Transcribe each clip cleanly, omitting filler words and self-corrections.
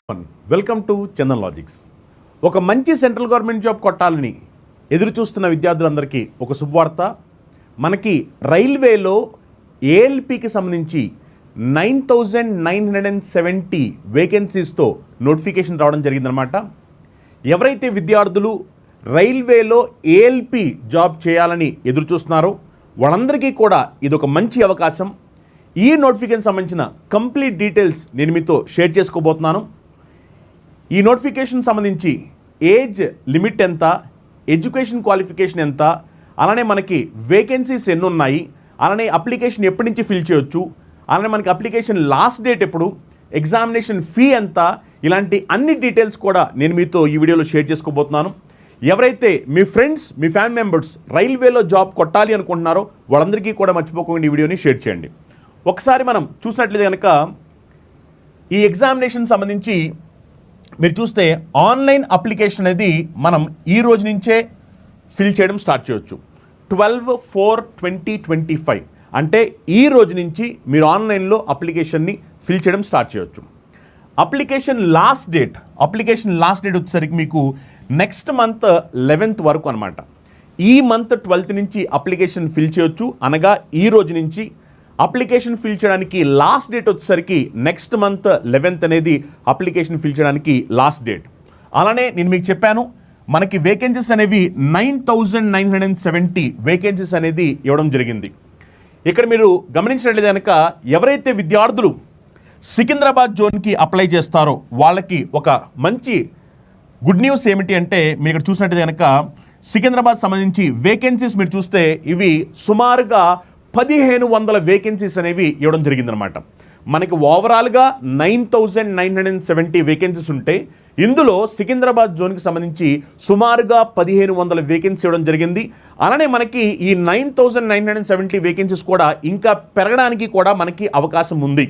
Welcome to Chandan logics. ఒక మంచి central government job కొట్టాలని ఎదురు చూస్తున్న విద్యార్థులందరికీ ఒక శుభవార్త. మనకి రైల్వేలో ఏఎల్పికి సంబంధించి 9,970 వేకెన్సీస్తో నోటిఫికేషన్ రావడం జరిగిందనమాట. ఎవరైతే విద్యార్థులు రైల్వేలో ఏఎల్పి జాబ్ చేయాలని ఎదురు చూస్తున్నారో వాళ్ళందరికీ కూడా ఇది ఒక మంచి అవకాశం. ఈ నోటిఫికేషన్ సంబంధించిన కంప్లీట్ డీటెయిల్స్ నేను మీతో షేర్ చేసుకోబోతున్నాను. ఈ నోటిఫికేషన్ సంబంధించి ఏజ్ లిమిట్ ఎంత, ఎడ్యుకేషన్ క్వాలిఫికేషన్ ఎంత, అలానే మనకి వేకెన్సీస్ ఎన్ని ఉన్నాయి, అలానే అప్లికేషన్ ఎప్పటి నుంచి ఫిల్ చేయొచ్చు, అలానే మనకి అప్లికేషన్ లాస్ట్ డేట్ ఎప్పుడు, ఎగ్జామినేషన్ ఫీ ఎంత, ఇలాంటి అన్ని డీటెయిల్స్ కూడా నేను మీతో ఈ వీడియోలో షేర్ చేసుకోబోతున్నాను. ఎవరైతే మీ ఫ్రెండ్స్, మీ ఫ్యామిలీ మెంబర్స్ రైల్వేలో జాబ్ కొట్టాలి అనుకుంటున్నారో వాళ్ళందరికీ కూడా మర్చిపోకుండా ఈ వీడియోని షేర్ చేయండి. ఒకసారి మనం చూసినట్లయితే కనుక ఈ ఎగ్జామినేషన్ సంబంధించి మీరు చూస్తే ఆన్లైన్ అప్లికేషన్ అనేది మనం ఈ రోజు నుంచే ఫిల్ చేయడం స్టార్ట్ చేయొచ్చు. 12/4/2025 అంటే ఈ రోజు నుంచి మీరు ఆన్లైన్లో అప్లికేషన్ని ఫిల్ చేయడం స్టార్ట్ చేయొచ్చు. అప్లికేషన్ లాస్ట్ డేట్ వచ్చేసరికి మీకు నెక్స్ట్ మంత్ 11th వరకు అనమాట. ఈ మంత్ 12th నుంచి అప్లికేషన్ ఫిల్ చేయొచ్చు, అనగా ఈ రోజు నుంచి. అప్లికేషన్ ఫిల్ చేయడానికి లాస్ట్ డేట్ వచ్చేసరికి నెక్స్ట్ మంత్ 11th అనేది అప్లికేషన్ ఫిల్ చేయడానికి లాస్ట్ డేట్. అలానే నేను మీకు చెప్పాను మనకి వేకెన్సీస్ అనేవి 9,970 వేకెన్సీస్ అనేది ఇవ్వడం జరిగింది. ఇక్కడ మీరు గమనించినట్లయితే కనుక ఎవరైతే విద్యార్థులు సికింద్రాబాద్ జోన్కి అప్లై చేస్తారో వాళ్ళకి ఒక మంచి గుడ్ న్యూస్ ఏమిటి అంటే, మీరు ఇక్కడ చూసినట్లయితే కనుక సికింద్రాబాద్ సంబంధించి వేకెన్సీస్ మీరు చూస్తే ఇవి సుమారుగా 1,500 వేకెన్సీస్ అనేవి ఇవ్వడం జరిగిందనమాట. మనకి ఓవరాల్గా 9,970 వేకెన్సీస్ ఉంటే ఇందులో సికింద్రాబాద్ జోన్కి సంబంధించి సుమారుగా 1,500 వేకెన్సీ ఇవ్వడం జరిగింది. అలానే మనకి ఈ 9,970 వేకెన్సీస్ కూడా ఇంకా పెరగడానికి కూడా మనకి అవకాశం ఉంది.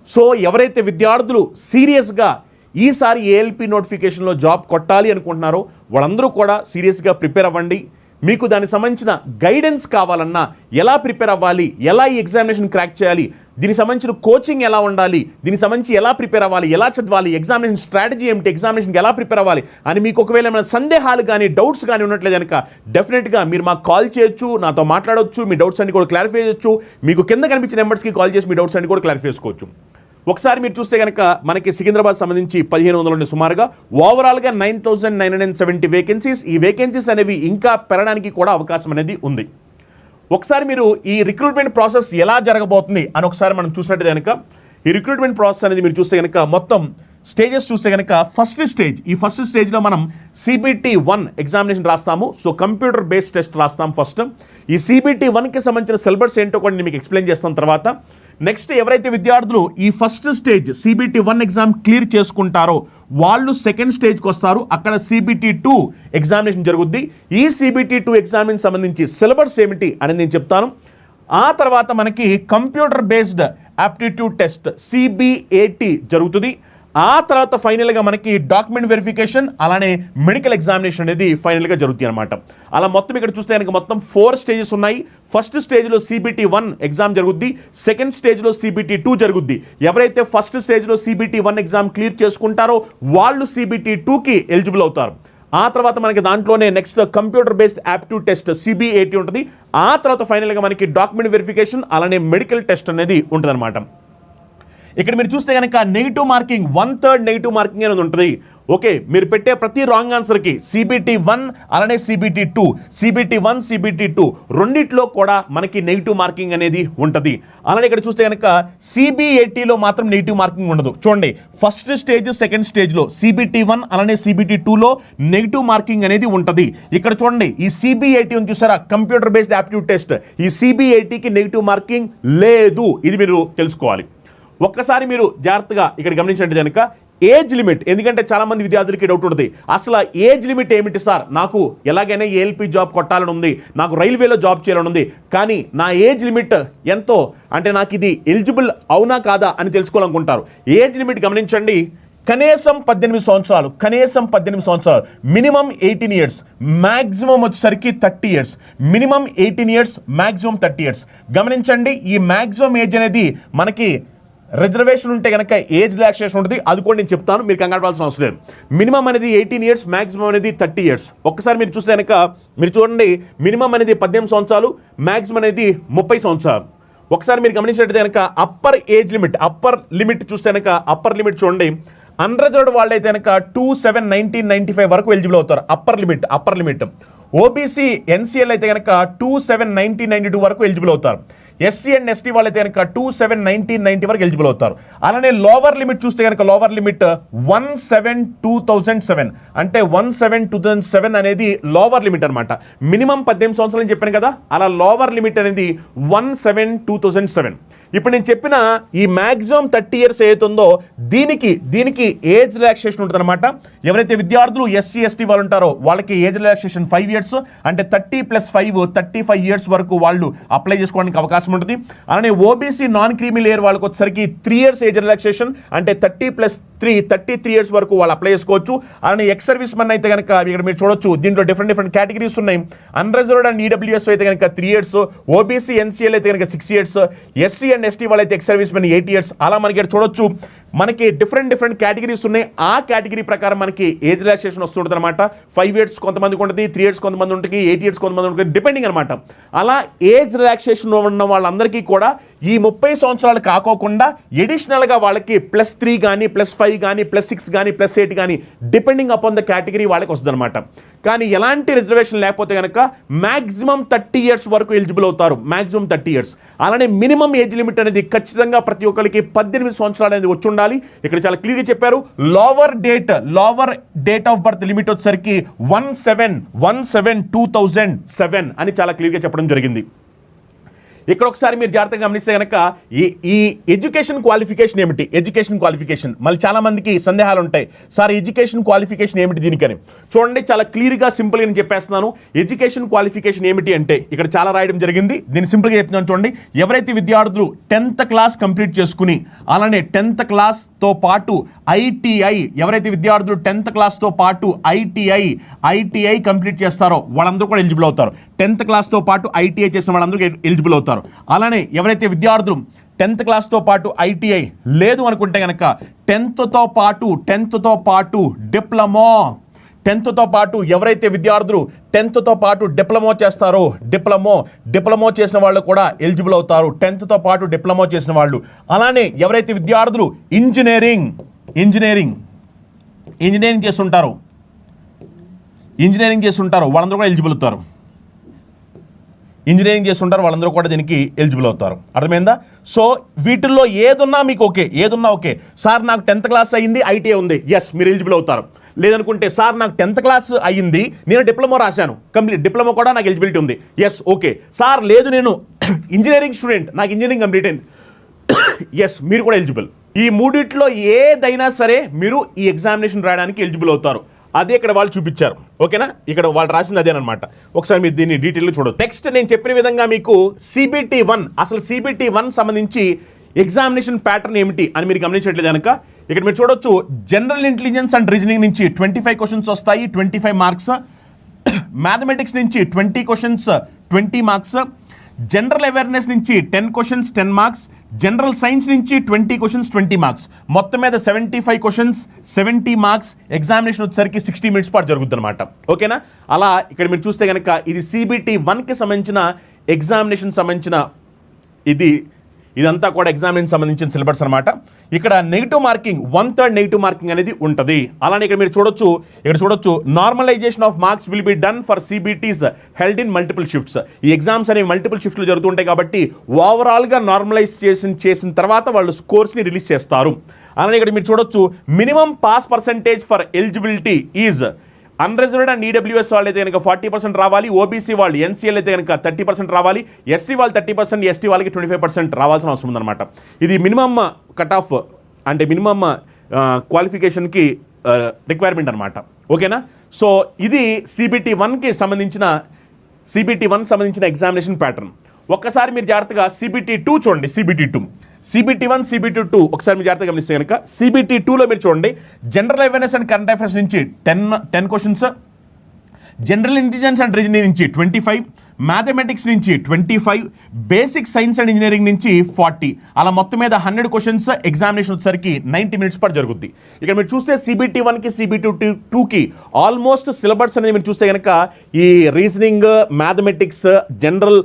సో ఎవరైతే విద్యార్థులు సీరియస్గా ఈసారి ఏఎల్పి నోటిఫికేషన్లో జాబ్ కొట్టాలి అనుకుంటున్నారో వాళ్ళందరూ కూడా సీరియస్గా ప్రిపేర్ అవ్వండి. మీకు దానికి సంబంధించిన గైడెన్స్ కావాలన్నా, ఎలా ప్రిపేర్ అవ్వాలి, ఎలా ఈ ఎగ్జామినేషన్ క్రాక్ చేయాలి, దీనికి సంబంధించిన కోచింగ్ ఎలా ఉండాలి, దీనికి సంబంధించి ఎలా ప్రిపేర్ అవ్వాలి, ఎలా చదవాలి, ఎగ్జామినేషన్ స్ట్రాటజీ ఏమిటి, ఎగ్జామినేషన్కి ఎలా ప్రిపేర్ అవ్వాలి అని మీకు ఒకవేళ ఏమైనా సందేహాలు కానీ డౌట్స్ కానీ ఉన్నట్లయితే కనుక డెఫినెట్గా మీరు మాకు కాల్ చేయొచ్చు, నాతో మాట్లాడవచ్చు, మీ డౌట్స్ అన్ని కూడా క్లారిఫై చేయొచ్చు. మీకు కింద కనిపించిన నెంబర్స్కి కాల్ చేసి మీ డౌట్స్ అన్ని కూడా క్లారిఫై చేసుకోవచ్చు. ఒకసారి మీరు చూస్తే కనుక మనకి సికింద్రాబాద్ సంబంధించి 1,500 సుమారుగా, ఓవరాల్గా 9,970 వేకెన్సీస్. ఈ వేకెన్సీస్ అనేవి ఇంకా పెరగడానికి కూడా అవకాశం అనేది ఉంది. ఒకసారి మీరు ఈ రిక్రూట్మెంట్ ప్రాసెస్ ఎలా జరగబోతుంది అని ఒకసారి మనం చూసినట్టు కనుక ఈ రిక్రూట్మెంట్ ప్రాసెస్ అనేది మీరు చూస్తే కనుక మొత్తం స్టేజెస్ చూస్తే కనుక ఫస్ట్ స్టేజ్లో మనం CBT-1 ఎగ్జామినేషన్ రాస్తాము. సో కంప్యూటర్ బేస్డ్ టెస్ట్ రాస్తాం ఫస్ట్. ఈ CBT-1కి సంబంధించిన సిలబస్ ఏంటో కూడా నేను మీకు ఎక్స్ప్లెయిన్ చేస్తాను తర్వాత. నెక్స్ట్ ఎవరైతే విద్యార్థులు ఈ first stage CBT-1 exam clear చేసుకుంటారో వాళ్ళు సెకండ్ స్టేజ్కి వస్తారు. అక్కడ CBT-2 ఎగ్జామినేషన్ జరుగుద్ది. ఈ CBT-2 ఎగ్జామినేషన్ సంబంధించి సిలబస్ ఏమిటి అనేది నేను చెప్తాను. ఆ తర్వాత మనకి computer based aptitude test CBAT జరుగుతుంది. ఆ తర్వాత ఫైనల్గా మనకి డాక్యుమెంట్ వెరిఫికేషన్ అలానే మెడికల్ ఎగ్జామినేషన్ అనేది ఫైనల్గా జరుగుతుంది అనమాట. అలా మొత్తం ఇక్కడ చూస్తే కనుక మొత్తం 4 స్టేజెస్ ఉన్నాయి. ఫస్ట్ స్టేజ్లో CBT-1 ఎగ్జామ్ జరుగుద్ది, సెకండ్ స్టేజ్లో CBT-2 జరుగుద్ది. ఎవరైతే ఫస్ట్ స్టేజ్లో CBT-1 ఎగ్జామ్ క్లియర్ చేసుకుంటారో వాళ్ళు CBT-2కి ఎలిజిబుల్ అవుతారు. ఆ తర్వాత మనకి దాంట్లోనే next computer based aptitude test CBAT ఉంటుంది. ఆ తర్వాత ఫైనల్గా మనకి డాక్యుమెంట్ వెరిఫికేషన్ అలానే మెడికల్ టెస్ట్ అనేది ఉంటుంది అనమాట. ఇక్కడ మీరు చూస్తే కనుక నెగిటివ్ మార్కింగ్ 1/3 నెగిటివ్ మార్కింగ్ అనేది ఉంటుంది. ఓకే, మీరు పెట్టే ప్రతి రాంగ్ ఆన్సర్కి CBT-1 అలానే CBT-1 CBT-2 రెండిట్లో కూడా మనకి నెగిటివ్ మార్కింగ్ అనేది ఉంటుంది. అలానే ఇక్కడ చూస్తే కనుక CBATలో మాత్రం నెగిటివ్ మార్కింగ్ ఉండదు. చూడండి, ఫస్ట్ స్టేజ్ సెకండ్ స్టేజ్లో CBT-1 అలానే CBT-2లో నెగిటివ్ మార్కింగ్ అనేది ఉంటుంది. ఇక్కడ చూడండి ఈ CBAT అని చూసారా, కంప్యూటర్ బేస్డ్ ఆప్టిట్యూడ్ టెస్ట్, ఈ CBATకి నెగిటివ్ మార్కింగ్ లేదు. ఇది మీరు తెలుసుకోవాలి. ఒక్కసారి మీరు జాగ్రత్తగా ఇక్కడ గమనించినట్టు కనుక ఏజ్ లిమిట్, ఎందుకంటే చాలామంది విద్యార్థులకి డౌట్ ఉంటుంది, అసలు ఏజ్ లిమిట్ ఏమిటి సార్, నాకు ఎలాగైనా ఏఎల్పి జాబ్ కొట్టాలని ఉంది, నాకు రైల్వేలో జాబ్ చేయాలని ఉంది, కానీ నా ఏజ్ లిమిట్ ఎంతో, అంటే నాకు ఇది ఎలిజిబుల్ అవునా కాదా అని తెలుసుకోవాలనుకుంటారు. ఏజ్ లిమిట్ గమనించండి, కనీసం 18 సంవత్సరాలు, మినిమం 18 ఇయర్స్, మ్యాక్సిమం వచ్చేసరికి 30 years. Minimum 18 years, maximum 30 years. గమనించండి, ఈ మ్యాక్సిమం ఏజ్ అనేది మనకి రిజర్వేషన్ ఉంటే కనుక ఏజ్ రిలాక్సేషన్ ఉంటుంది, అది కూడా నేను చెప్తాను, మీరు కంగారు పడాల్సిన అవసరం లేదు. మినిమం అనేది 18 years, మ్యాక్సిమం అనేది 30 years. ఒక్కసారి మీరు చూస్తే కనుక మీరు చూడండి, మినిమం అనేది 18 సంవత్సరాలు, మ్యాక్సిమం అనేది 30 సంవత్సరాలు. ఒకసారి మీరు గమనించినట్టు కనుక upper age limit, upper limit చూస్తే కనుక అప్పర్ లిమిట్ చూడండి, అన్రిజర్వ్డ్ వాళ్ళు అయితే కనుక 27/1995 వరకు ఎలిజిబుల్ అవుతారు. Upper limit. ఓబీసీ ఎన్సీఎల్ అయితే కనుక 27/1992 వరకు ఎలిజిబుల్ అవుతారు. ఎస్సీ అండ్ ఎస్టీ వాళ్ళైతే కనుక 27/1990 వరకు ఎలిజిబుల్ అవుతారు. అలానే లోవర్ లిమిట్ చూస్తే కనుక లోవర్ లిమిట్ 17/2007, అంటే 17/2007 అనేది లోవర్ లిమిట్ అనమాట. మినిమం 18 సంవత్సరాలు అని చెప్పాను కదా, అలా లోవర్ లిమిట్ అనేది 17/2007. ఇప్పుడు నేను చెప్పిన ఈ మ్యాక్సిమం 30 years ఏదైతుందో దీనికి ఏజ్ రిలాక్సేషన్ ఉంటుంది అనమాట. ఎవరైతే విద్యార్థులు ఎస్సీ ఎస్టీ వాళ్ళు ఉంటారో వాళ్ళకి ఏజ్ రిలాక్సేషన్ 5 years, అంటే 30 + 5 35 years వరకు వాళ్ళు అప్లై చేసుకోవడానికి అవకాశం ఉంటుంది. అలానే ఓబీసీ నాన్ క్రీమీ లేయర్ వాళ్ళకి వచ్చేసరికి 3 years ఏజ్ రిలాక్సేషన్, అంటే 30 + 3 33 years వరకు వాళ్ళు అప్లై చేసుకోవచ్చు. అలానే ఎక్స్ సర్వీస్ మెన్ అయితే కనుక ఇక్కడ మీరు చూడొచ్చు, దీంట్లో డిఫరెంట్ కేటగిరీస్ ఉన్నాయి. అన్రిజర్వ్డ్ అండ్ ఈడబ్ల్యూఎస్ అయితే కనుక 3 years, ఓబీసీ ఎన్సీఎల్ అయితే కనుక 6 years, ఎస్సీ అండ్ ఎస్టీ వాళ్ళైతే ఎక్స్ సర్వీస్ మెన్ 8 years. అలా మనకి ఇక్కడ చూడొచ్చు, మనకి డిఫరెంట్ కేటగిరీస్ ఉన్నాయి. ఆ కేటగిరీ ప్రకారం మనకి ఏజ్ రిలాక్సేషన్ వస్తుంటుంది అనమాట. 5 years కొంతమందికి ఉంటుంది, 3 years కొంతమంది ఉంటుంది, 8 years కొంతమంది ఉంటుంది, డిపెండింగ్ అనమాట. అలా ఏజ్ రిలాక్సేషన్ ఉన్న వాళ్ళందరికీ కూడా ఈ 30 సంవత్సరాలు కాకోకుండా ఎడిషనల్గా వాళ్ళకి +3 కానీ +5 కానీ +6 కానీ +8 కానీ డిపెండింగ్ అపాన్ ద కేటగిరీ వాళ్ళకి వస్తుంది అనమాట. కానీ ఎలాంటి రిజర్వేషన్ లేకపోతే కనుక మ్యాక్సిమం 30 years వరకు ఎలిజిబుల్ అవుతారు, మ్యాక్సిమం 30 years. అలానే మినిమం ఏజ్ లిమిట్ అనేది ఖచ్చితంగా ప్రతి ఒక్కరికి 18 సంవత్సరాలు అనేది వచ్చి ఉండాలి. ఇక్కడ చాలా క్లియర్గా చెప్పారు. Lower date of birth limit వచ్చేసరికి 17/2007 అని చాలా క్లియర్గా చెప్పడం జరిగింది. ఇక్కడ ఒకసారి మీరు జాగ్రత్తగా గమనిస్తే కనుక ఈ ఎడ్యుకేషన్ క్వాలిఫికేషన్ ఏమిటి, ఎడ్యుకేషన్ క్వాలిఫికేషన్ మళ్ళీ చాలా మందికి సందేహాలు ఉంటాయి. సార్ ఎడ్యుకేషన్ క్వాలిఫికేషన్ ఏమిటి దీనికని చూడండి, చాలా క్లియర్గా సింపుల్గా నేను చెప్పేస్తున్నాను. ఎడ్యుకేషన్ క్వాలిఫికేషన్ ఏమిటి అంటే ఇక్కడ చాలా రాయడం జరిగింది, దీన్ని సింపుల్గా చెప్తున్నాను చూడండి. ఎవరైతే విద్యార్థులు 10th క్లాస్ కంప్లీట్ చేసుకుని అలానే 10th క్లాస్తో పాటు ఐటీఐ, ఎవరైతే విద్యార్థులు 10th క్లాస్తో పాటు ఐటీఐ కంప్లీట్ చేస్తారో వాళ్ళందరూ కూడా ఎలిజిబుల్ అవుతారు. 10th క్లాస్తో పాటు ఐటీఐ చేసిన వాళ్ళందరూ ఎలిజిబుల్ అవుతారు. అలానే ఎవరైతే విద్యార్థులు 10th క్లాస్తో పాటు ఐటీఐ లేదు అనుకుంటే కనుక 10th తో పాటు డిప్లొమా, 10th పాటు ఎవరైతే విద్యార్థులు 10th పాటు డిప్లొమా చేస్తారో డిప్లొమా చేసిన వాళ్ళు కూడా ఎలిజిబుల్ అవుతారు. 10th పాటు డిప్లొమా చేసిన వాళ్ళు. అలానే ఎవరైతే విద్యార్థులు ఇంజనీరింగ్ చేస్తుంటారో వాళ్ళందరూ కూడా ఎలిజిబుల్ అవుతారు. వాళ్ళందరూ కూడా దీనికి ఎలిజిబుల్ అవుతారు. అర్థమైందా? సో వీటిల్లో ఏదున్నా మీకు ఓకే. సార్ నాకు 10th క్లాస్ అయ్యింది, ఐటీఐ ఉంది, ఎస్ మీరు ఎలిజిబుల్ అవుతారు. లేదనుకుంటే సార్ నాకు 10th క్లాస్ అయ్యింది, నేను డిప్లొమా రాశాను, కంప్లీట్ డిప్లొమా కూడా నాకు ఎలిజిబిలిటీ ఉంది, ఎస్ ఓకే. సార్ లేదు నేను ఇంజనీరింగ్ స్టూడెంట్, నాకు ఇంజనీరింగ్ కంప్లీట్ అయింది, ఎస్ మీరు కూడా ఎలిజిబుల్. ఈ మూడిట్లో ఏదైనా సరే మీరు ఈ ఎగ్జామినేషన్ రాయడానికి ఎలిజిబుల్ అవుతారు. అదే ఇక్కడ వాళ్ళు చూపించారు, ఓకేనా? ఇక్కడ వాళ్ళు రాసింది అదేనమాట. ఒకసారి మీరు దీన్ని డీటెయిల్గా చూడొచ్చు. నెక్స్ట్ నేను చెప్పిన విధంగా మీకు CBT1 సంబంధించి ఎగ్జామినేషన్ ప్యాటర్న్ ఏమిటి అని మీరు గమనించట్లేదు కనుక ఇక్కడ మీరు చూడొచ్చు. జనరల్ ఇంటెలిజెన్స్ అండ్ రీజనింగ్ నుంచి 25 క్వశ్చన్స్ వస్తాయి, 25 మార్క్స్. మ్యాథమెటిక్స్ నుంచి 20 క్వశ్చన్స్, 20 మార్క్స్. జనరల్ అవేర్నెస్ నుంచి 10 క్వశ్చన్స్, 10 మార్క్స్. జనరల్ సైన్స్ నుంచి 20 క్వశ్చన్స్, 20 మార్క్స్. మొత్తం మీద 75 క్వశ్చన్స్, 70 మార్క్స్. ఎగ్జామినేషన్ వచ్చేసరికి 60 minutes పాటు జరుగుతుంది అనమాట, ఓకేనా? అలా ఇక్కడ మీరు చూస్తే కనుక ఇది CBT1కి సంబంధించిన ఎగ్జామినేషన్ సంబంధించిన ఇదంతా కూడా ఎగ్జామినేషన్ సంబంధించిన సిలబస్ అనమాట. ఇక్కడ నెగిటివ్ మార్కింగ్ 1/3 నెగిటివ్ మార్కింగ్ అనేది ఉంటుంది. అలానే ఇక్కడ మీరు చూడొచ్చు normalization of marks will be done for CBTs held in multiple shifts. ఈ ఎగ్జామ్స్ అనేవి మల్టిపుల్ షిఫ్ట్లు జరుగుతుంటాయి కాబట్టి ఓవరాల్గా నార్మలైజ్ చేసిన తర్వాత వాళ్ళు స్కోర్స్ని రిలీజ్ చేస్తారు. అలానే ఇక్కడ మీరు చూడొచ్చు minimum pass percentage for eligibility is unreserved and EWS వాళ్ళు అయితే కనుక 40% రావాలి, ఓబీసీ వాళ్ళు ఎన్సీఎల్ అయితే కనుక 30% రావాలి, ఎస్సీ వాళ్ళు 30%, ఎస్టీ వాళ్ళకి 25% రావాల్సిన అవసరం ఉందన్నమాట. ఇది మినిమమ్ కట్ ఆఫ్ అంటే మినిమమ్ క్వాలిఫికేషన్కి రిక్వైర్మెంట్ అనమాట, ఓకేనా? సో ఇది CBT1కి సంబంధించిన ఎగ్జామినేషన్ ప్యాటర్న్. ఒక్కసారి మీరు జాగ్రత్తగా CBT2 చూడండి. CBT1, CBT2 ఒకసారి మీరు జాగ్రత్తగా గమనిస్తే కనుక CBT2లో మీరు చూడండి. General awareness and current affairs నుంచి 10 questions. General intelligence and reasoning నుంచి 25, మ్యాథమెటిక్స్ నుంచి 25, బేసిక్ సైన్స్ అండ్ ఇంజనీరింగ్ నుంచి 40, అలా మొత్తం మీద 100 క్వశ్చన్స్ ఎగ్జామినేషన్ వచ్చేసరికి 90 minutes పర్ జరుగుద్ది. ఇక్కడ మీరు చూస్తే CBT 1కి CBT 2కి ఆల్మోస్ట్ సిలబస్ అనేది మీరు చూస్తే కనుక ఈ reasoning, mathematics, general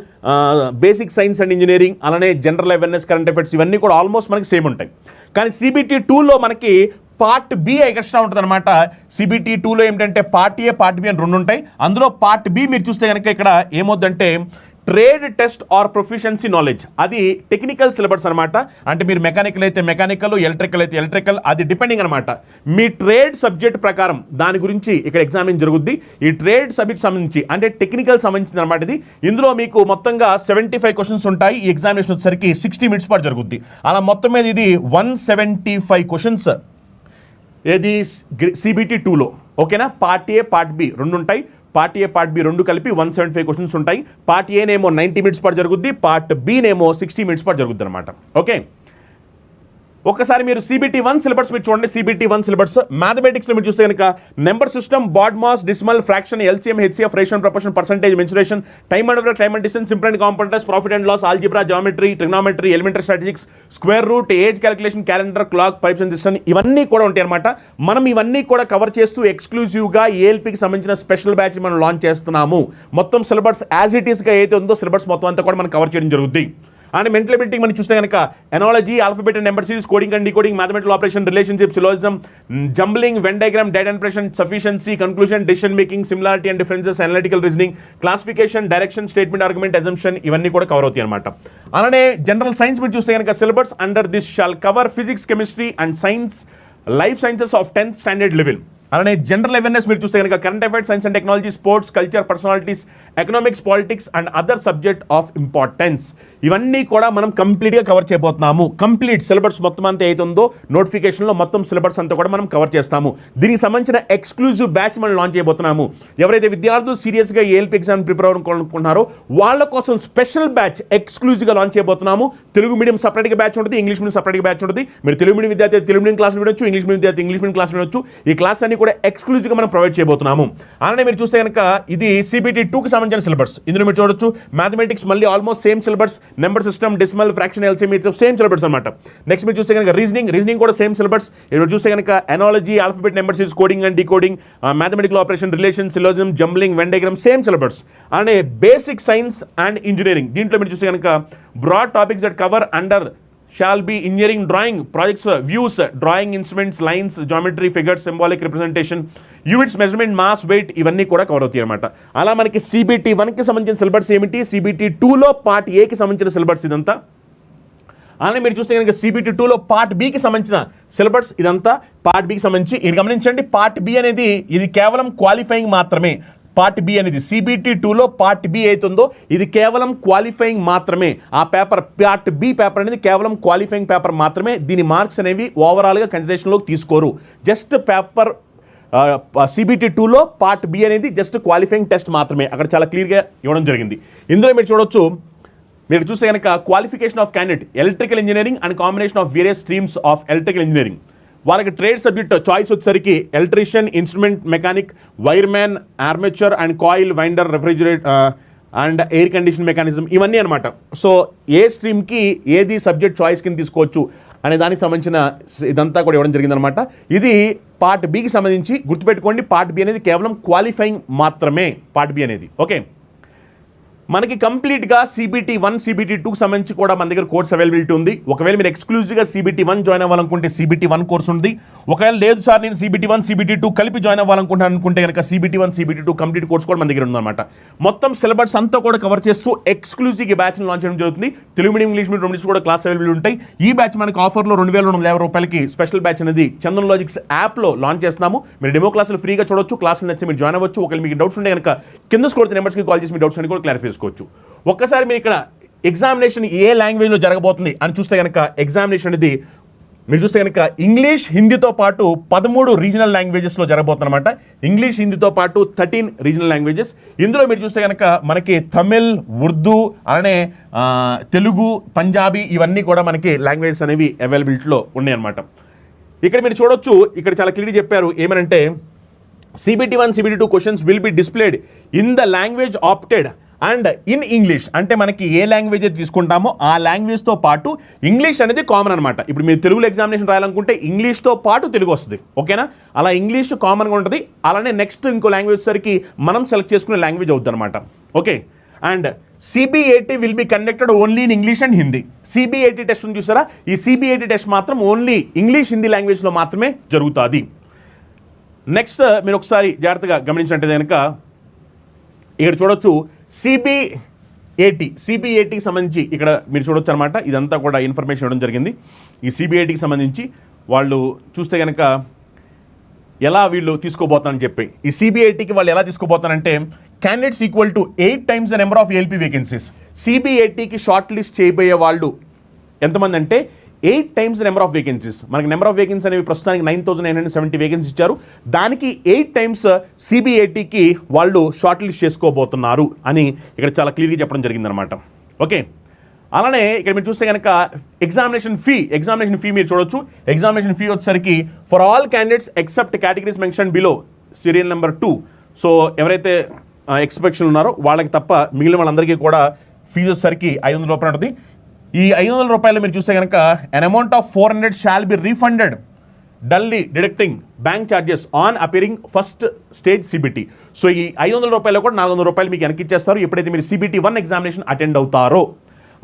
basic science and engineering, అలానే జనరల్ అవేర్నెస్, కరెంట్ అఫైర్స్ ఇవన్నీ కూడా ఆల్మోస్ట్ మనకి సేమ్ ఉంటాయి. కానీ CBT 2లో మనకి పార్ట్ బి ఎక్స్ట్రా ఉంటుంది అనమాట. CBT 2లో ఏంటంటే పార్ట్ ఏ, పార్ట్ బి అని రెండు ఉంటాయి. అందులో పార్ట్ బి మీరు చూస్తే కనుక ఇక్కడ ఏమవుద్దంటే trade test or proficiency knowledge, అది టెక్నికల్ సిలబస్ అనమాట. అంటే మీరు మెకానికల్ అయితే మెకానికల్, ఎలక్ట్రికల్ అయితే ఎలక్ట్రికల్, అది డిపెండింగ్ అనమాట. మీ ట్రేడ్ సబ్జెక్ట్ ప్రకారం దాని గురించి ఇక్కడ ఎగ్జామిన్ జరుగుద్ది. ఈ ట్రేడ్ సబ్జెక్ట్ సంబంధించి అంటే టెక్నికల్ సంబంధించింది అనమాట ఇది. ఇందులో మీకు మొత్తంగా 75 క్వశ్చన్స్ ఉంటాయి. ఈ ఎగ్జామినేషన్ వచ్చేసరికి 60 minutes పాటు జరుగుద్ది. అలా మొత్తం మీద ఇది 175 క్వశ్చన్స్ ఏది CBT 2లో. ఓకేనా, పార్ట్ ఏ, పార్ట్ బి రెండు ఉంటాయి. పార్ట్ ఏ, పార్ట్ బి రెండు కలిపి 175 క్వశ్చన్స్ ఉంటాయి. పార్ట్ ఏనేమో 90 minutes పాటు జరుగుద్ది, పార్ట్ బినేమో 60 minutes పాటు జరుగుద్ది అనమాట. ఓకే, ఒక్కసారి మీరు CBT 1 సిలబస్ మీరు చూడండి. CBT 1 సిలబస్ మ్యాథమెటిక్స్లో మీరు చూస్తే కనుక number system, BODMAS, decimal, fraction, LCM, HCF, ration, proportion, percentage, mensuration, time and time and distance, simple and compounders, profit and loss, algebra, geometry, trigonometry, elementary statistics, square root, age calculation, calendar, clock, pipes and cistern, ఇవన్నీ కూడా ఉంటాయి అనమాట. మనం ఇవన్నీ కూడా cover చేస్తూ ఎక్స్క్లూజివ్గా ALPకి సంబంధించిన స్పెషల్ బ్యాచ్ మనం లాంచ్ చేస్తున్నాము. మొత్తం సిలబస్ యాజ్ ఇట్ ఈస్గా ఏదైతే ఉందో సిలబస్ మొత్తం అంతా కూడా మనం కవర్ చేయడం జరుగుతుంది. అండ్ మెంటల్ అబిలిటీ మనం చూస్తే కనుక analogy, alphabet and number series, coding and decoding, mathematical operation, relationship, syllogism, jumbling, venn diagram, data impression, sufficiency, conclusion, decision making, similarity and differences, analytical reasoning, classification, direction, statement, argument, assumption, ఇవన్నీ కూడా cover అవుతాయి అనమాట. అలానే general science మీరు చూస్తే కనుక syllabus under this shall cover physics, chemistry and science, life sciences of 10th standard level. అలానే general awareness మీరు చూస్తే కనుక current affairs, science and technology, sports, culture, personalities, economics, politics and other subject of importance, ఇవన్నీ కూడా మనం కంప్లీట్గా cover చేయబోతున్నాము. Complete syllabus మొత్తం అంతా అవుతుందో నోటిఫికేషన్లో మొత్తం సిలబస్ అంతా కూడా మనం కవర్ చేస్తాము. దీనికి సంబంధించిన ఎక్స్క్లూజివ్ బ్యాచ్ మనం లాంచ్ చేయబోతున్నాము. ఎవరైతే విద్యార్థులు సీరియస్గా ALP ఎగ్జామ్ ప్రిపేర్ అవ్వాలనుకుంటున్నారో వాళ్ళ కోసం స్పెషల్ బ్యాచ్ ఎక్స్క్లూజివ్గా లాంచ్ చేయబోతున్నాము. తెలుగు మీడియం సపరేట్గా బ్యాచ్ ఉంటుంది, ఇంగ్లీష్ మీడియం సపరేట్గా బ్యాచ్ ఉంటుంది. మీరు తెలుగు మీడియం విద్యార్థి తెలుగు మీడియం క్లాస్ వినొచ్చు, ఇంగ్లీష్ మీడియం విద్యార్థి ఇంగ్లీష్ మీడియం క్లాస్ వినొచ్చు. ఈ క్లాస్ అన్ని కూడా ఎక్స్క్లూజివ్గా మనం ప్రొవైడ్ చేయబోతున్నాము. అలానే మీరు చూస్తే కనుక ఇది CBT 2కి సంబంధించిన సిలబస్. ఇందులో మీరు చూడొచ్చు మ్యాథమెటిక్స్ మళ్ళీ almost same syllabus, number system, decimal, fraction, LCM same syllabus అనమాట. నెక్స్ట్ మీరు చూస్తే కనుక రీజనింగ్ కూడా సేమ్ సిలబస్. ఇప్పుడు చూస్తే కనుక analogy, alphabet, number series, coding and decoding, mathematical operation, relation, syllogism, jumbling, venn diagram same syllabus. అలానే బేసిక్ సైన్స్ అండ్ ఇంజనీరింగ్ దీంట్లో మీరు చూస్తే కనుక broad topics that cover under shall be engineering, drawing, projects, views, drawing instruments, lines, geometry, figures, symbolic representation, units, measurement, mass, weight, ఇవన్నీ కూడా cover అవుతాయి అనమాట. అలా మనకి CBT 1కి సంబంధించిన సిలబస్ ఏమిటి, CBT 2లో పార్ట్ ఏకి సంబంధించిన సిలబస్ ఇదంతా. అలానే మీరు చూస్తే కనుక CBT 2లో పార్ట్ బికి సంబంధించిన సిలబస్ ఇదంతా. పార్ట్ బికి సంబంధించి ఇది గమనించండి, పార్ట్ బి అనేది ఇది కేవలం క్వాలిఫైయింగ్ మాత్రమే. పార్ట్ బి అనేది CBT 2లో పార్ట్ బి అవుతుందో ఇది కేవలం క్వాలిఫైయింగ్ మాత్రమే. ఆ పేపర్ పార్ట్ బి పేపర్ అనేది కేవలం క్వాలిఫైయింగ్ పేపర్ మాత్రమే. దీని మార్క్స్ అనేవి ఓవరాల్గా కన్సిడరేషన్లోకి తీసుకోరు. జస్ట్ పేపర్ CBT 2లో పార్ట్ బి అనేది జస్ట్ క్వాలిఫైయింగ్ టెస్ట్ మాత్రమే. అక్కడ చాలా క్లియర్గా ఇవ్వడం జరిగింది. ఇందులో మీరు చూడొచ్చు, మీరు చూస్తే కనుక qualification of candidate electrical engineering and combination of various streams of electrical engineering. వాళ్ళకి ట్రేడ్ సబ్జెక్ట్ చాయిస్ వచ్చేసరికి electrician, instrument mechanic, wireman, armature and coil, winder, refrigerate and air condition mechanism, ఇవన్నీ అనమాట. సో ఏ స్ట్రీమ్కి ఏది సబ్జెక్ట్ చాయిస్ కింద తీసుకోవచ్చు అనే దానికి సంబంధించిన ఇదంతా కూడా ఇవ్వడం జరిగిందనమాట. ఇది పార్ట్ బికి సంబంధించి గుర్తుపెట్టుకోండి, పార్ట్ బి అనేది కేవలం క్వాలిఫైయింగ్ మాత్రమే. పార్ట్ బి అనేది ఓకే. మనకి కంప్లీట్గా CBT 1, CBT 2కి సంబంధించి కూడా మన దగ్గర కోర్స్ అవైలబిలిటీ ఉంది. ఒకవేళ మీరు ఎక్స్క్లూజివ్గా CBT 1 జాయిన్ అవ్వాలనుకుంటే CBT 1 కోర్స్ ఉంది. ఒకవేళ లేదు సార్ నేను CBT 1, CBT 2 కలిపి జాయిన్ అవ్వాలనుకుంటాను అనుకుంటే కనుక CBT 1, CBT 2 కంప్లీట్ కోర్స్ కూడా మన దగ్గర ఉందన్నమాట. మొత్తం సిలబస్ అంతా కూడా కవర్ చేస్తూ ఎక్స్క్లూజివ్ బ్యాచ్ లాంచ్ చేయడం జరుగుతుంది. తెలుగు మీడియం, ఇంగ్లీష్ మీడియం రెండు కూడా క్లాస్ అవైలబిలిటీ ఉంటాయి. ఈ బ్యాచ్ మనకి ఆఫర్లో 2,250 రూపాయలకి స్పెషల్ బ్యాచ్ అనేది చందన్ లాజిక్స్ యాప్లో లాంచ్ చేస్తున్నాము. మీరు డెమో క్లాసులు ఫ్రీగా చూడొచ్చు, క్లాసులు నచ్చి మీరు జాయిన్ అవ్వచ్చు. ఒకవేళ మీకు డౌట్స్ ఉంటే కనుక కింద స్క్రోల్ నెంబర్స్కి కాల్ చేసి మీ డౌట్స్ అన్ని కూడా క్లారిఫై చేసుకోవచ్చు. ఒక్కసారి మీరు ఇక్కడ ఎగ్జామినేషన్ ఏ లాంగ్వేజ్లో జరగబోతుంది అని చూస్తే కనుక ఎగ్జామినేషన్ అనేది మీరు చూస్తే కనుక ఇంగ్లీష్, హిందీతో పాటు 13 రీజనల్ లాంగ్వేజెస్లో జరగబోతుందన్నమాట. ఇంగ్లీష్, హిందీతో పాటు 13 రీజనల్ లాంగ్వేజెస్. ఇందులో మీరు చూస్తే కనుక మనకి తమిళ్, ఉర్దూ, అలానే తెలుగు, పంజాబీ ఇవన్నీ కూడా మనకి లాంగ్వేజెస్ అనేవి అవైలబిలిటీలో ఉన్నాయన్నమాట. ఇక్కడ మీరు చూడొచ్చు, ఇక్కడ చాలా క్లియర్గా చెప్పారు ఏమనంటే CBT1, CBT2 questions will be displayed in the language opted and in English. అంటే మనకి ఏ లాంగ్వేజ్ అయితే తీసుకుంటామో ఆ లాంగ్వేజ్తో పాటు ఇంగ్లీష్ అనేది కామన్ అనమాట. ఇప్పుడు మీరు తెలుగులో ఎగ్జామినేషన్ రాయాలనుకుంటే ఇంగ్లీష్తో పాటు తెలుగు వస్తుంది, ఓకేనా? అలా ఇంగ్లీష్ కామన్గా ఉంటుంది. అలానే నెక్స్ట్ ఇంకో లాంగ్వేజ్ సరికి మనం సెలెక్ట్ చేసుకునే లాంగ్వేజ్ అవుతుంది అనమాట, okay? And CBAT will be conducted only in English and Hindi. CBAT test ఉంది చూసారా, ఈ CBAT టెస్ట్ మాత్రం ఓన్లీ ఇంగ్లీష్ హిందీ లాంగ్వేజ్లో మాత్రమే జరుగుతుంది. నెక్స్ట్ మీరు ఒకసారి జాగ్రత్తగా గమనించినట్టు కనుక ఇక్కడ చూడొచ్చు CBATకి సంబంధించి ఇక్కడ మీరు చూడొచ్చు అనమాట. ఇదంతా కూడా ఇన్ఫర్మేషన్ ఇవ్వడం జరిగింది. ఈ CBATకి సంబంధించి వాళ్ళు చూస్తే కనుక ఎలా వీళ్ళు తీసుకోబోతారని చెప్పి, ఈ CBATకి వాళ్ళు ఎలా తీసుకోబోతారంటే candidates equal to 8 times the number of ALP vacancies. CBATకి షార్ట్ లిస్ట్ చేయబోయే వాళ్ళు ఎంతమంది అంటే 8 times నెంబర్ ఆఫ్ వేకెన్సీస్. మనకి నెంబర్ ఆఫ్ వేకెన్సీ అనేవి ప్రస్తుతానికి 9,970 వేకెన్సీ ఇచ్చారు. దానికి 8 times CBATకి వాళ్ళు షార్ట్ లిస్ట్ చేసుకోబోతున్నారు అని ఇక్కడ చాలా క్లియర్గా చెప్పడం జరిగిందనమాట, ఓకే? అలానే ఇక్కడ మీరు చూస్తే కనుక ఎగ్జామినేషన్ ఫీ మీరు చూడొచ్చు. ఎగ్జామినేషన్ ఫీ వచ్చేసరికి for all candidates except categories mention below serial number 2. So ఎవరైతే ఎక్స్పెక్షన్ ఉన్నారో వాళ్ళకి తప్ప మిగిలిన వాళ్ళందరికీ కూడా ఫీజు వచ్చేసరికి 500 రూపాయలు ఉంటుంది. ఈ 500 రూపాయలు మీరు చూస్తే కనుక an amount of 400 shall be refunded duly deducting bank charges on appearing first stage CBT. So ఈ 500 రూపాయలు కూడా 400 రూపాయలు మీకు వెనక్కి ఇచ్చేస్తారు ఎప్పుడైతే మీరు CBT1 ఎగ్జామినేషన్ అటెండ్ అవుతారో.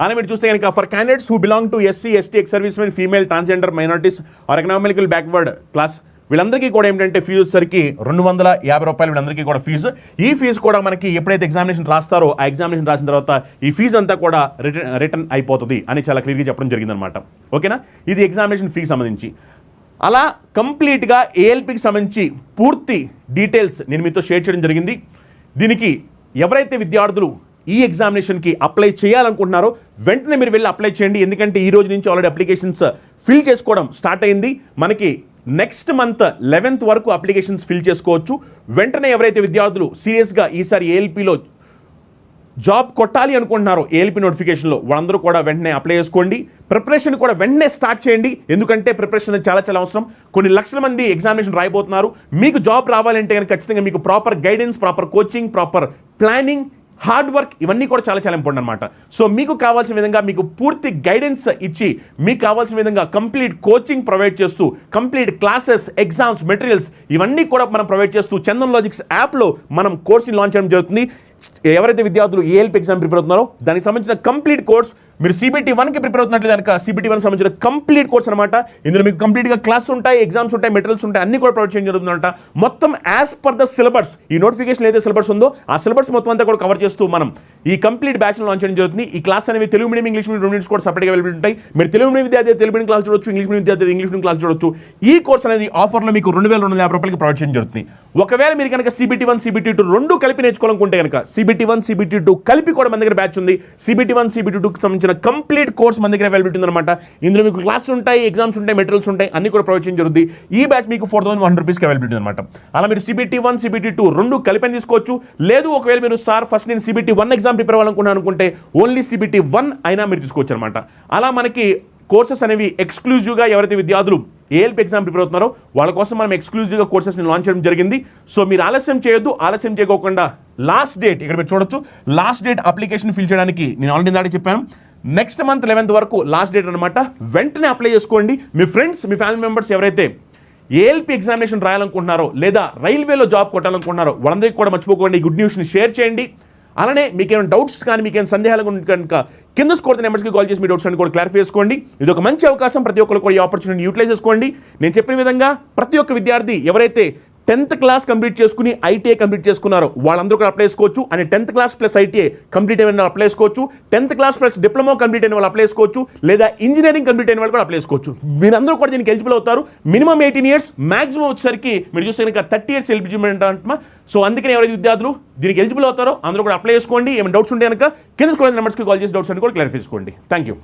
అని మీరు చూస్తే కనుక for candidates who belong to SC, ST, ex service men, female, transgender, minorities or economical backward class వీళ్ళందరికీ కూడా ఏంటంటే ఫీజు వచ్చేసరికి 250 రూపాయలు వీళ్ళందరికీ కూడా ఫీజు. ఈ ఫీజు కూడా మనకి ఎప్పుడైతే ఎగ్జామినేషన్ రాస్తారో ఆ ఎగ్జామినేషన్ రాసిన తర్వాత ఈ ఫీజు అంతా కూడా రిటర్న్ అయిపోతుంది అని చాలా క్లియర్గా చెప్పడం జరిగిందనమాట, ఓకేనా? ఇది ఎగ్జామినేషన్ ఫీకి సంబంధించి. అలా కంప్లీట్గా ALPకి సంబంధించి పూర్తి డీటెయిల్స్ నేను మీతో షేర్ చేయడం జరిగింది. దీనికి ఎవరైతే విద్యార్థులు ఈ ఎగ్జామినేషన్కి అప్లై చేయాలనుకుంటున్నారో వెంటనే మీరు వెళ్ళి అప్లై చేయండి. ఎందుకంటే ఈ రోజు నుంచి ఆల్రెడీ అప్లికేషన్స్ ఫిల్ చేసుకోవడం స్టార్ట్ అయింది. మనకి నెక్స్ట్ మంత్ 11th వరకు అప్లికేషన్స్ ఫిల్ చేసుకోవచ్చు. వెంటనే ఎవరైతే విద్యార్థులు సీరియస్గా ఈసారి ALPలో జాబ్ కొట్టాలి అనుకుంటున్నారో ALP నోటిఫికేషన్లో వాళ్ళందరూ కూడా వెంటనే అప్లై చేసుకోండి. ప్రిపరేషన్ కూడా వెంటనే స్టార్ట్ చేయండి. ఎందుకంటే ప్రిపరేషన్ చాలా అవసరం. కొన్ని లక్షల మంది ఎగ్జామినేషన్ రాయబోతున్నారు. మీకు జాబ్ రావాలంటే కనుక ఖచ్చితంగా మీకు proper guidance, proper coaching, proper planning, hard work ఇవన్నీ కూడా చాలా ఇంపార్టెంట్ అనమాట. సో మీకు కావాల్సిన విధంగా మీకు పూర్తి గైడెన్స్ ఇచ్చి మీకు కావాల్సిన విధంగా కంప్లీట్ కోచింగ్ ప్రొవైడ్ చేస్తూ కంప్లీట్ క్లాసెస్, ఎగ్జామ్స్, మెటీరియల్స్ ఇవన్నీ కూడా మనం ప్రొవైడ్ చేస్తూ చందన్ లాజిక్స్ యాప్లో మనం కోర్సుని లాంచ్ చేయడం జరుగుతుంది. ఎవరైతే విద్యార్థులు ALP ఎగ్జామ్ ప్రిపేర్ అవుతున్నారో దానికి సంబంధించిన కంప్లీట్ కోర్స్ మీరు CBT1కి ప్రిపేర్ అవుతున్నట్లు కనుక CBT1 సంబంధించిన కంప్లీట్ కోర్స్ అనమాట. ఇందులో మీకు కంప్లీట్గా క్లాస్ ఉంటాయి, ఎగ్జామ్స్ ఉంటాయి, మెటీరియల్స్ ఉంటాయి, అన్ని కూడా ప్రొవైడ్ చేయడం జరుగుతుందంట. మొత్తం యాజ్ పర్ ద సిలబస్ ఈ నోటిఫికేషన్ ఏదైతే సిలబస్ ఉందో ఆ సిలబస్ మొత్తం అంతా కూడా కవర్ చేస్తూ మనం ఈ కంప్లీట్ బ్యాచ్ను లాంచ్ చేయడం జరుగుతుంది. ఈ క్లాస్ అనేవి Telugu medium, English medium 2 minutes కూడా సపరేట్గా అవైలబుల్ ఉంటాయి. మీరు తెలుగు మీడియం విద్యార్థి తెలుగు మీడియం క్లాస్ చూడొచ్చు, ఇంగ్లీష్ మీడియం విద్యార్థి ఇంగ్లీష్ మీడియం క్లాస్ చూడొచ్చు. ఈ కోర్స్ అనేది ఆఫర్లో మీకు 2250 రూపాయలకి ప్రొవైడ్ చేయడం జరుగుతుంది. ఒకవేళ మీరు కనుక CBT1, CBT2 రెండు కలిపి నేర్చుకోవాలనుకుంటే కనుక CBT1, CBT2 కలిపి కూడా మన దగ్గర బ్యాచ్ ఉంది. CBT1, CBT2కి సంబంధించిన కంప్లీట్ కోర్స్ మన దగ్గర అవైలబిలిటీ ఉందన్నమాట. ఇందులో మీకు క్లాస్ ఉంటాయి, ఎగ్జామ్స్ ఉంటాయి, మెటీరియల్స్ ఉంటాయి, అన్ని కూడా ప్రొవైడ్ చేయడం జరుగుతుంది. ఈ బ్యాచ్ మీకు 4100 రూపీస్కి అవైలబిలిటీ అనమాట. అలా మీరు CBT1, CBT2 రెండు కలిపి తీసుకోవచ్చు. లేదు ఒకవేళ మీరు సార్ ఫస్ట్ నేను CBT1 ఎగ్జామ్ ప్రిపేర్ అవ్వాలనుకున్నాను అనుకుంటే ఓన్లీ CBT1 అయినా మీరు తీసుకోవచ్చు అనమాట. అలా మనకి కోర్సెస్ అనేవి ఎక్స్క్లూజివ్గా ఎవరైతే విద్యార్థులు ALP ఎగ్జామ్ ప్రిపేర్ అవుతున్నారో వాళ్ళ కోసం మనం ఎక్స్క్లూజివ్గా కోర్సెస్ని లాంచ్ చేయడం జరిగింది. సో మీరు ఆలస్యం చేయొద్దు. ఆలస్యం చేయకోకుండా లాస్ట్ డేట్ ఇక్కడ మీరు చూడొచ్చు. లాస్ట్ డేట్ అప్లికేషన్ ఫిల్ చేయడానికి నేను ఆల్రెడీ దాడి చెప్పాను. నెక్స్ట్ మంత్ 11th వరకు లాస్ట్ డేట్ అనమాట. వెంటనే అప్లై చేసుకోండి. మీ ఫ్రెండ్స్, మీ ఫ్యామిలీ మెంబర్స్ ఎవరైతే ALP ఎగ్జామినేషన్ రాయాలనుకుంటున్నారో లేదా రైల్వేలో జాబ్ కొట్టాలనుకుంటున్నారో వాళ్ళందరికీ కూడా మర్చిపోకండి ఈ గుడ్ న్యూస్ని షేర్ చేయండి. అలానే మీకేమైనా డౌట్స్ కానీ మీకేమైనా సందేహాలు కనుక కింద స్కోర్ నెంబర్స్కి కాల్ చేసి మీ డౌట్స్ అన్ని కూడా క్లారిఫై చేసుకోండి. ఇది ఒక మంచి అవకాశం. ప్రతి ఒక్కరు కూడా ఈ ఆపర్చునిటీ యూటిలైజ్ చేసుకోండి. నేను చెప్పిన విధంగా ప్రతి ఒక్క విద్యార్థి ఎవరైతే 10th క్లాస్ కంప్లీట్ చేసుకుని ITI కంప్లీట్ చేసుకున్నారో వాళ్ళందరూ కూడా అప్లై చేసుకోవచ్చు. అని 10th class plus ITI complete అయిన అప్లై చేసుకోవచ్చు. 10th class plus diploma complete అయిన వాళ్ళు అప్లై చేసుకోవచ్చు. లేదా ఇంజనీరింగ్ కంప్లీట్ అయిన వాళ్ళు కూడా అప్లై చేసుకోవచ్చు. మీరందరూ కూడా దీనికి ఎలిజిబుల్ అవుతారు. మినిమం 18 years, మాక్సిమం వచ్చేసరికి మీరు చూస్తే కనుక 30 years ఎలిజిబిలిటీ అంటున్నా. సో అందుకని ఎవరైతే విద్యార్థులు దీనికి ఎలిజిబుల్ అవుతారో అందరూ కూడా అప్లై చేసుకోండి. ఏమైనా డౌట్స్ ఉంటే కనుక కింద స్కోర్ నెంబర్స్కి కాల్ చేసి డౌట్స్ అన్ని కూడా క్లారిఫై చేసుకోండి. Thank you.